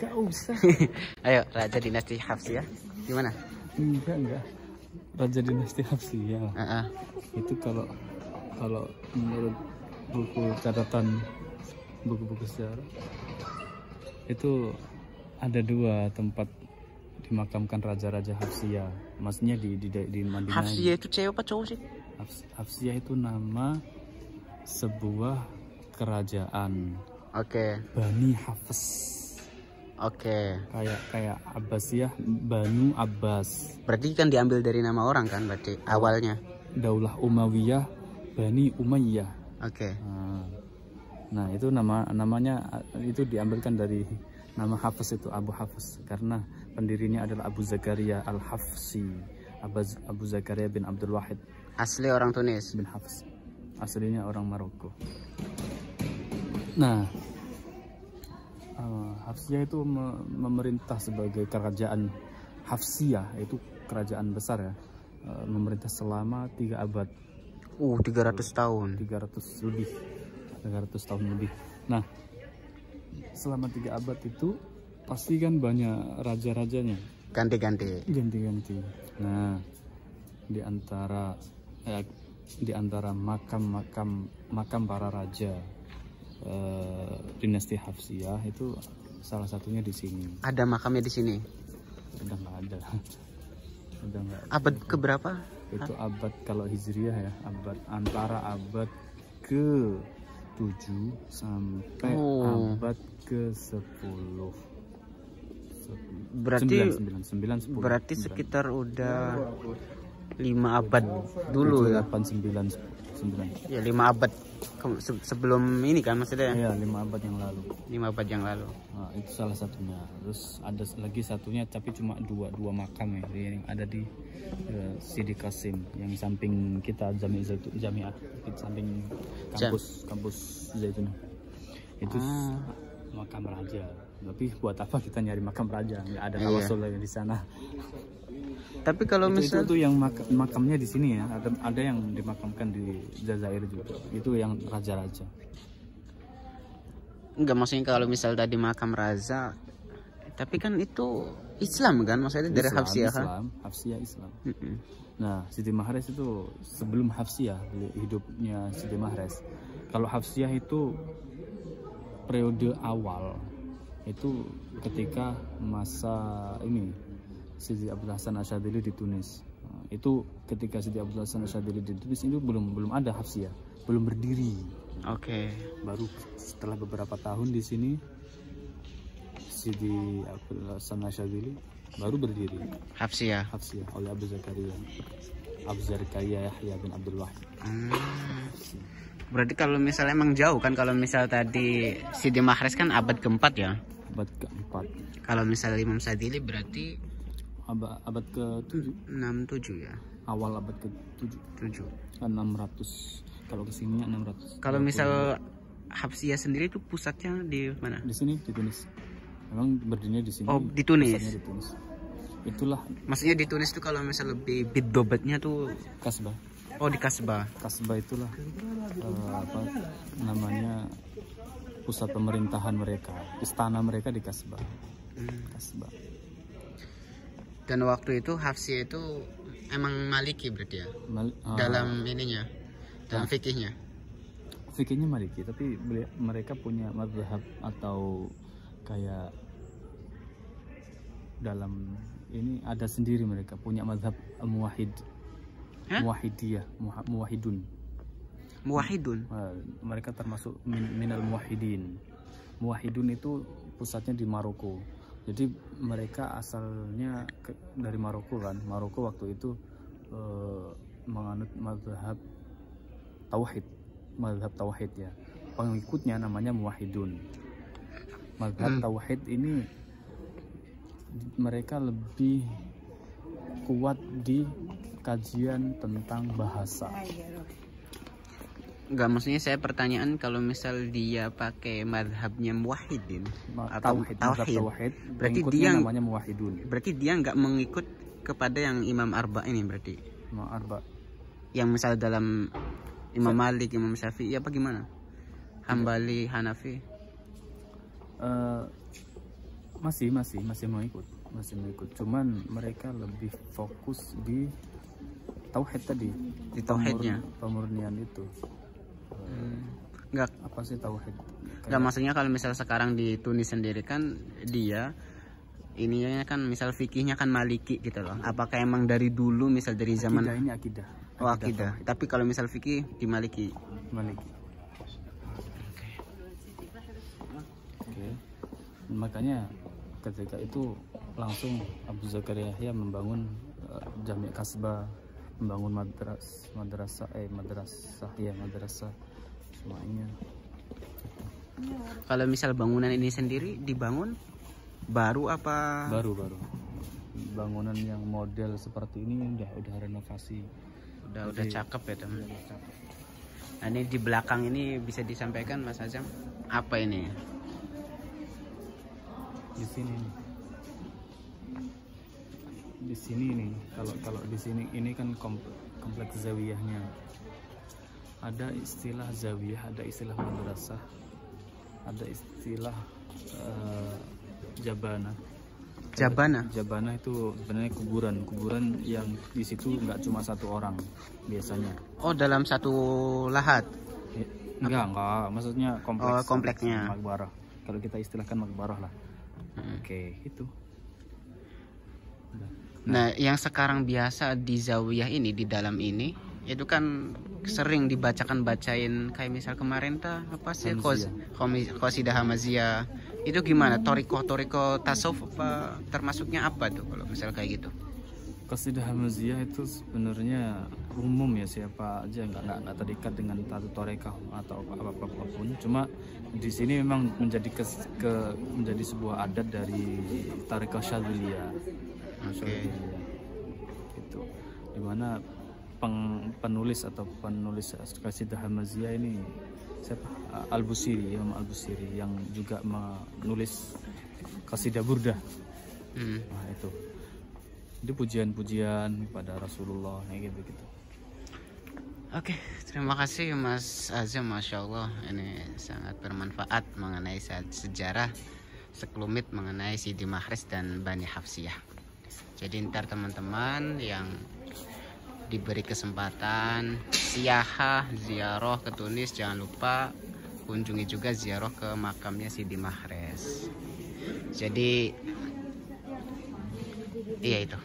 Gak usah. Ayo, Raja Dinasti Hafsiyah gimana? Enggak. Raja Dinasti Hafsiyah. Itu kalau menurut buku catatan buku-buku sejarah itu ada 2 tempat dimakamkan raja-raja Hafsiyah. Maksudnya di Madinah. Hafsiyah itu cewek apa cowok sih? Hafsiyah itu nama sebuah kerajaan. Oke. Bani Hafs. Oke. Kayak Abbasiyah, Banu Abbas. Berarti kan diambil dari nama orang kan berarti awalnya. Daulah Umayyah, Bani Umayyah. Oke. Nah, itu namanya itu diambilkan dari nama Hafs itu Abu Hafs karena pendirinya adalah Abu Zakaria Al-Hafsi. Abu Zakaria bin Abdul Wahid. Asli orang Tunis. Bin Hafs. Aslinya orang Maroko. Nah, Hafsiyah itu memerintah sebagai kerajaan Hafsiyah, itu kerajaan besar ya. Memerintah selama 3 abad. 300 tahun. 300 tahun lebih. Nah, selama 3 abad itu pasti kan banyak raja-rajanya. Ganti-ganti. Nah, di antara makam para raja dinasti Hafsiyah itu salah satunya di sini. Ada makamnya di sini? Udah nggak ada. Abad keberapa? Itu abad kalau Hijriah ya, antara abad ke 7 sampai abad ke-10. Berarti 9, 10. Berarti sekitar udah 5 abad dulu ya. 8, 9. Ya 5 abad sebelum ini kan maksudnya. Iya, 5 abad yang lalu. 5 abad yang lalu. Nah, itu salah satunya. Terus ada lagi satunya tapi cuma dua makam ya, yang ada di Sidi Kasim yang samping kita Jami'ah, samping kampus Zaitun. Itu makam raja. Tapi buat apa kita nyari makam raja? Nggak ada tawasul lagi di sana. Tapi kalau misal itu yang makamnya di sini ya, ada yang dimakamkan di Jazair juga. Itu yang raja-raja. Enggak, maksudnya kalau misal tadi makam raja, tapi kan itu Islam kan, maksudnya dari Hafsiyah kan? Hafsiyah Islam. Nah, Sidi Mahrez itu sebelum Hafsiyah, hidupnya Sidi Mahrez. Kalau Hafsiyah itu periode awal, itu ketika masa ini Sidi Abdul Hasan Asyadzili di Tunis. Itu ketika Sidi Abdul Hasan Asyadzili di Tunis itu belum ada Hafsiyah, belum berdiri. Oke. Baru setelah beberapa tahun di sini Sidi Abdul Hasan Asyadzili baru berdiri. Hafsiyah oleh Abu Zakaria Yahya bin Abdul Wahid. Berarti kalau misalnya emang jauh kan, kalau misal tadi Sidi Mahrez kan abad ke-4 ya? Abad ke-4. Kalau misalnya Imam Sadili berarti abad ke-7. 6-7 ya? Awal abad ke-7. 600. Kalau kesininya 600. Kalau misal Hafsiyah sendiri itu pusatnya di mana? Di sini, di Tunis. Memang berdirinya di sini. Oh, di Tunis. Di Tunis. Itulah. Maksudnya di Tunis itu kalau misal lebih biddobatnya tuh Kasbah. Oh, di Kasbah. Kasbah itulah apa namanya, pusat pemerintahan mereka, istana mereka di Kasbah. Kasbah. Dan waktu itu Hafsiyah itu emang Maliki berarti ya? Dalam ininya, dalam fikihnya. Fikihnya Maliki, tapi mereka punya mazhab atau kayak dalam ini ada sendiri, mereka punya mazhab muwahhid. Muwahhidiyah, muwahhidun. Mereka termasuk minal muwahhidin. Muwahhidun itu pusatnya di Maroko. Jadi mereka asalnya dari Maroko kan. Maroko waktu itu menganut mazhab tauhid ya. Pengikutnya namanya muwahhidun. Mazhab tauhid ini mereka lebih kuat di kajian tentang bahasa. Enggak, maksudnya saya pertanyaan kalau misal dia pakai mazhabnya muwahhidin atau tauhid, berarti dia namanya muwahhidun. Berarti dia nggak mengikut kepada yang Imam Arba ini berarti. Imam Arba. Yang misal dalam Imam Malik, Imam Syafi'i apa gimana? Hambali, Hanafi. masih mau ikut, cuman mereka lebih fokus di tauhid tadi, di tauhidnya, pemurnian itu. Enggak, apa sih tauhid? Enggak, maksudnya kalau misal sekarang di Tunis sendiri kan dia ininya kan misal fikihnya kan Maliki gitu loh. Apakah emang dari dulu misal dari zaman akidah, ini akidah. Oh, akidah. Tapi kalau misal fikih di Maliki. Oke. Makanya ketika itu langsung Abu Zakaria Yahya membangun Jami' Kasbah, membangun madrasah semuanya. Kalau misal bangunan ini sendiri dibangun baru apa? Baru. Bangunan yang model seperti ini udah renovasi. Udah cakep ya teman. Nah, ini di belakang ini bisa disampaikan Mas Azam apa ini? Di sini nih, kalau di sini ini kan kompleks zawiyahnya. Ada istilah zawiyah, ada istilah madrasah, ada istilah jabana. Jabana itu sebenarnya kuburan yang di situ nggak cuma satu orang biasanya. Oh, dalam satu lahat? Enggak, maksudnya kompleks. Oh, kompleksnya. Makbarah. Kalau kita istilahkan makbarah lah. Oke, itu. Nah, yang sekarang biasa di zawiyah ini, di dalam ini, itu kan sering bacain kayak misal kemarin apa sih Qasidah Hamaziyah. Itu gimana? Toriko tasawuf apa termasuknya apa tuh kalau misal kayak gitu? Qasidah Hamaziyah itu sebenarnya umum ya, siapa aja nggak terikat dengan satu torekah atau apapun. Cuma di sini memang menjadi menjadi sebuah adat dari tarekah Syadziliyah. Itu dimana penulis Qasidah Hamaziyah ini siapa? Imam Al-Busiri yang juga menulis Qasidah Burdah. Nah, itu pujian-pujian pada Rasulullah kayak gitu. Oke, terima kasih Mas Azam, Masya Allah, ini sangat bermanfaat mengenai sejarah sekelumit mengenai Sidi Mahres dan Bani Hafsiyah. Jadi ntar teman-teman yang diberi kesempatan ziarah ke Tunis, jangan lupa kunjungi juga ziarah ke makamnya Sidi Mahres. Jadi iya itu.